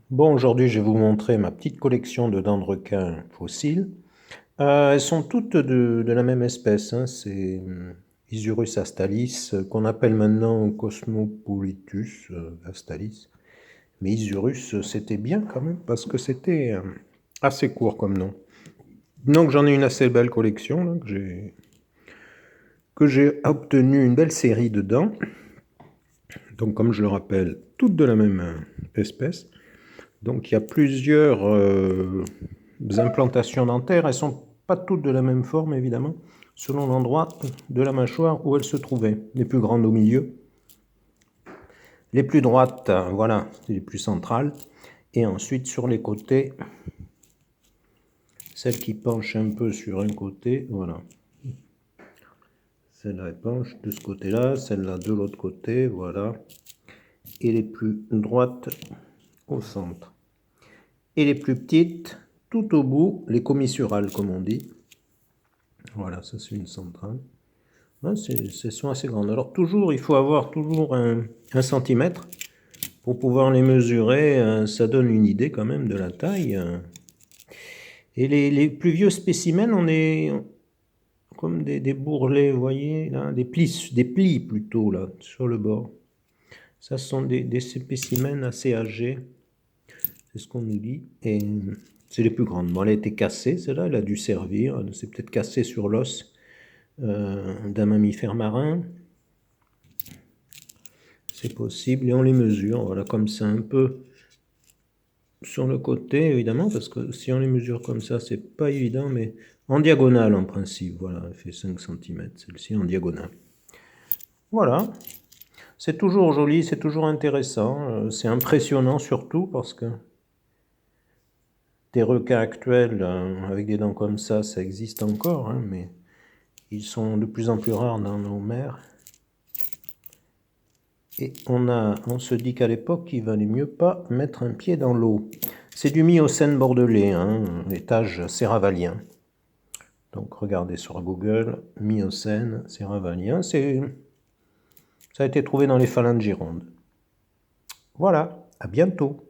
Bon, aujourd'hui, je vais vous montrer ma petite collection de dents de requin fossiles. Elles sont toutes de la même espèce, hein. C'est Isurus astalis, qu'on appelle maintenant Cosmopolitus astalis. Mais Isurus, c'était bien quand même, parce que c'était assez court comme nom. Donc j'en ai une assez belle collection, là, que j'ai obtenu une belle série de dents. Donc comme je le rappelle, toutes de la même espèce. Donc il y a plusieurs implantations dentaires. Elles ne sont pas toutes de la même forme, évidemment, selon l'endroit de la mâchoire où elles se trouvaient. Les plus grandes au milieu, les plus droites, voilà, c'est les plus centrales. Et ensuite, sur les côtés, celles qui penchent un peu sur un côté, voilà. Celle-là, elle penche de ce côté-là, celle-là de l'autre côté, voilà. Et les plus droites au centre. Et les plus petites, tout au bout, les commissurales, comme on dit. Voilà, ça c'est une centrale. Ouais, elles sont assez grandes. Alors toujours, il faut avoir toujours un centimètre pour pouvoir les mesurer. Ça donne une idée quand même de la taille. Et les plus vieux spécimens, on est comme des bourrelets, vous voyez, là, des plis plutôt, là, sur le bord. Ça sont des spécimens assez âgés. C'est ce qu'on nous dit. Et c'est les plus grandes. Bon, elle a été cassée, celle-là, elle a dû servir. Elle s'est peut-être cassée sur l'os d'un mammifère marin. C'est possible. Et on les mesure, voilà, comme ça, un peu sur le côté, évidemment, parce que si on les mesure comme ça, c'est pas évident, mais en diagonale, en principe. Voilà, elle fait 5 cm, celle-ci en diagonale. Voilà. C'est toujours joli, c'est toujours intéressant. C'est impressionnant surtout parce que des requins actuels avec des dents comme ça existe encore, hein, mais ils sont de plus en plus rares dans nos mers. Et on se dit qu'à l'époque, il valait mieux pas mettre un pied dans l'eau. C'est du Miocène bordelais, hein, l'étage séravalien. Donc regardez sur Google, Miocène séravalien. Ça a été trouvé dans les faluns de Gironde. Voilà, à bientôt.